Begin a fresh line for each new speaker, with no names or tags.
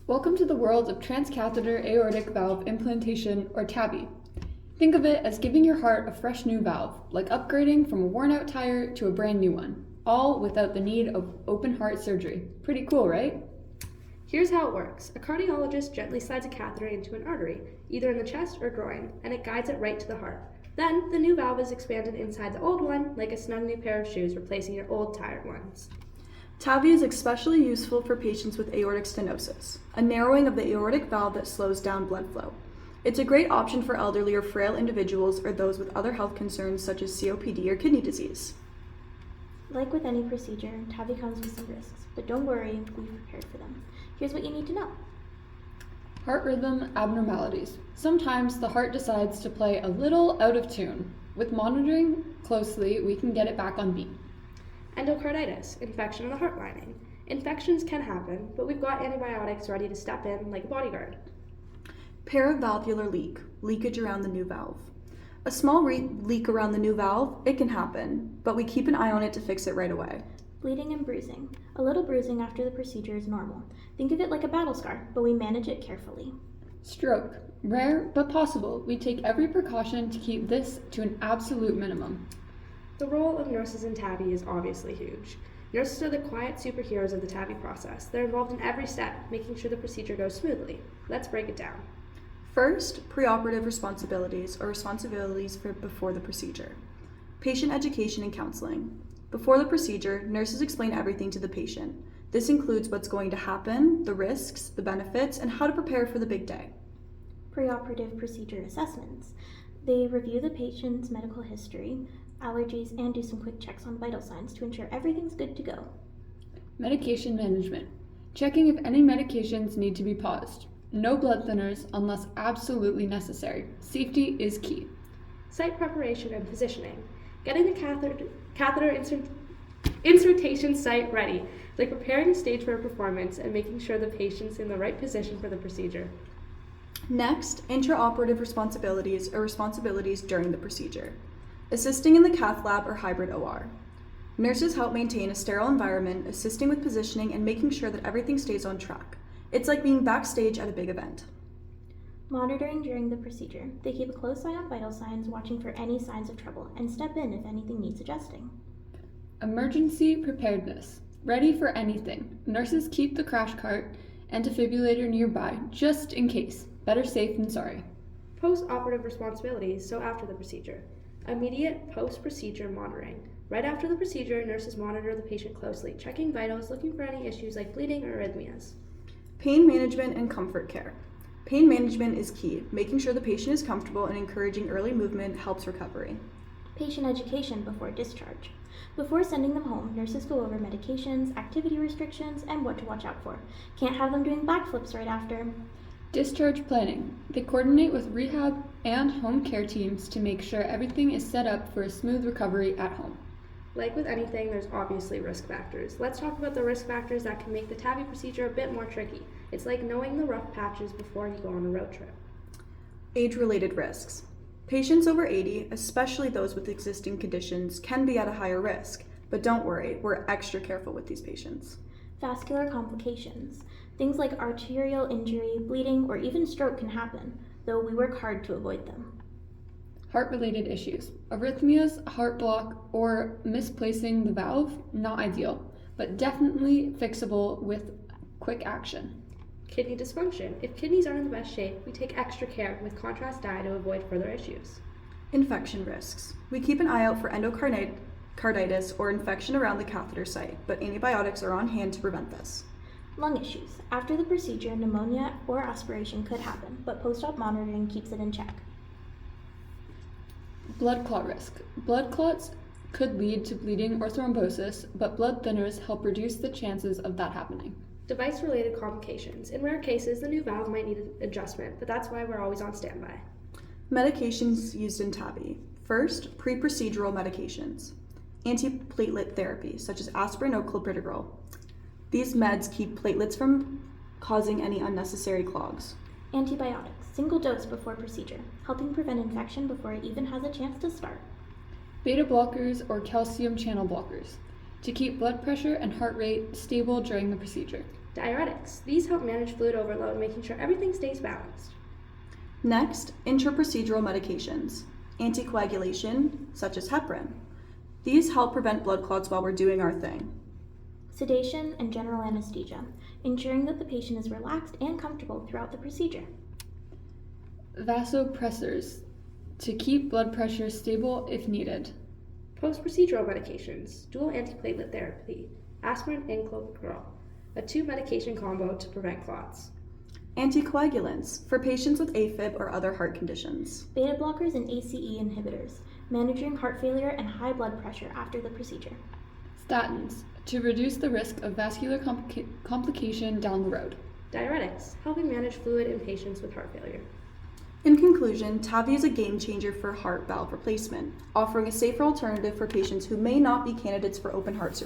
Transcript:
Welcome to the world of transcatheter aortic valve implantation, or TAVI. Think of it as giving your heart a fresh new valve, like upgrading from a worn-out tire to a brand new one, all without the need of open heart surgery. Pretty cool, right?
Here's how it works. A cardiologist gently slides a catheter into an artery, either in the chest or groin, and it guides it right to the heart. Then, the new valve is expanded inside the old one, like a snug new pair of shoes replacing your old tired ones.
TAVI is especially useful for patients with aortic stenosis, a narrowing of the aortic valve that slows down blood flow. It's a great option for elderly or frail individuals or those with other health concerns such as COPD or kidney disease.
Like with any procedure, TAVI comes with some risks, but don't worry, we've prepared for them. Here's what you need to know.
Heart rhythm abnormalities. Sometimes the heart decides to play a little out of tune. With monitoring closely, we can get it back on beat.
Endocarditis, infection of the heart lining. Infections can happen, but we've got antibiotics ready to step in like a bodyguard.
Paravalvular leak, leakage around the new valve. A small leak around the new valve, it can happen, but we keep an eye on it to fix it right away.
Bleeding and bruising. A little bruising after the procedure is normal. Think of it like a battle scar, but we manage it carefully.
Stroke. Rare, but possible. We take every precaution to keep this to an absolute minimum.
The role of nurses in TAVI is obviously huge. Nurses are the quiet superheroes of the TAVI process. They're involved in every step, making sure the procedure goes smoothly. Let's break it down.
First, preoperative responsibilities or responsibilities for before the procedure. Patient education and counseling. Before the procedure, nurses explain everything to the patient. This includes what's going to happen, the risks, the benefits, and how to prepare for the big day.
Preoperative procedure assessments. They review the patient's medical history, allergies, and do some quick checks on vital signs to ensure everything's good to go.
Medication management. Checking if any medications need to be paused. No blood thinners unless absolutely necessary. Safety is key.
Site preparation and positioning. Getting the catheter insertion site ready, like preparing the stage for a performance and making sure the patient's in the right position for the procedure.
Next, intraoperative responsibilities or responsibilities during the procedure. Assisting in the cath lab or hybrid OR. Nurses help maintain a sterile environment, assisting with positioning and making sure that everything stays on track. It's like being backstage at a big event.
Monitoring during the procedure. They keep a close eye on vital signs, watching for any signs of trouble, and step in if anything needs adjusting.
Emergency preparedness. Ready for anything. Nurses keep the crash cart and defibrillator nearby, just in case. Better safe than sorry.
Post-operative responsibilities, so after the procedure. Immediate post-procedure monitoring. Right after the procedure, nurses monitor the patient closely, checking vitals, looking for any issues like bleeding or arrhythmias.
Pain management and comfort care. Pain management is key. Making sure the patient is comfortable and encouraging early movement helps recovery.
Patient education before discharge. Before sending them home, nurses go over medications, activity restrictions, and what to watch out for. Can't have them doing backflips right after.
Discharge planning. They coordinate with rehab and home care teams to make sure everything is set up for a smooth recovery at home.
Like with anything, there's obviously risk factors. Let's talk about the risk factors that can make the TAVI procedure a bit more tricky. It's like knowing the rough patches before you go on a road trip.
Age-related risks. Patients over 80, especially those with existing conditions, can be at a higher risk, but don't worry, we're extra careful with these patients.
Vascular complications. Things like arterial injury, bleeding, or even stroke can happen, though we work hard to avoid them.
Heart-related issues. Arrhythmias, heart block, or misplacing the valve, not ideal, but definitely fixable with quick action.
Kidney dysfunction. If kidneys aren't in the best shape, we take extra care with contrast dye to avoid further issues.
Infection risks. We keep an eye out for endocarditis or infection around the catheter site, but antibiotics are on hand to prevent this.
Lung issues. After the procedure, pneumonia or aspiration could happen, but post-op monitoring keeps it in check.
Blood clot risk. Blood clots could lead to bleeding or thrombosis, but blood thinners help reduce the chances of that happening.
Device-related complications. In rare cases, the new valve might need adjustment, but that's why we're always on standby.
Medications used in TAVI. First, pre-procedural medications. Antiplatelet therapy, such as aspirin or clopidogrel. These meds keep platelets from causing any unnecessary clogs.
Antibiotics, single dose before procedure, helping prevent infection before it even has a chance to start.
Beta blockers or calcium channel blockers to keep blood pressure and heart rate stable during the procedure.
Diuretics. These help manage fluid overload, making sure everything stays balanced.
Next, intraprocedural medications. Anticoagulation, such as heparin. These help prevent blood clots while we're doing our thing.
Sedation and general anesthesia, ensuring that the patient is relaxed and comfortable throughout the procedure.
Vasopressors, to keep blood pressure stable if needed.
Post-procedural medications. Dual antiplatelet therapy. Aspirin and clopidogrel. A 2-medication combo to prevent clots.
Anticoagulants, for patients with AFib or other heart conditions.
Beta blockers and ACE inhibitors, managing heart failure and high blood pressure after the procedure.
Statins, to reduce the risk of vascular complication down the road.
Diuretics, helping manage fluid in patients with heart failure.
In conclusion, TAVI is a game changer for heart valve replacement, offering a safer alternative for patients who may not be candidates for open heart surgery.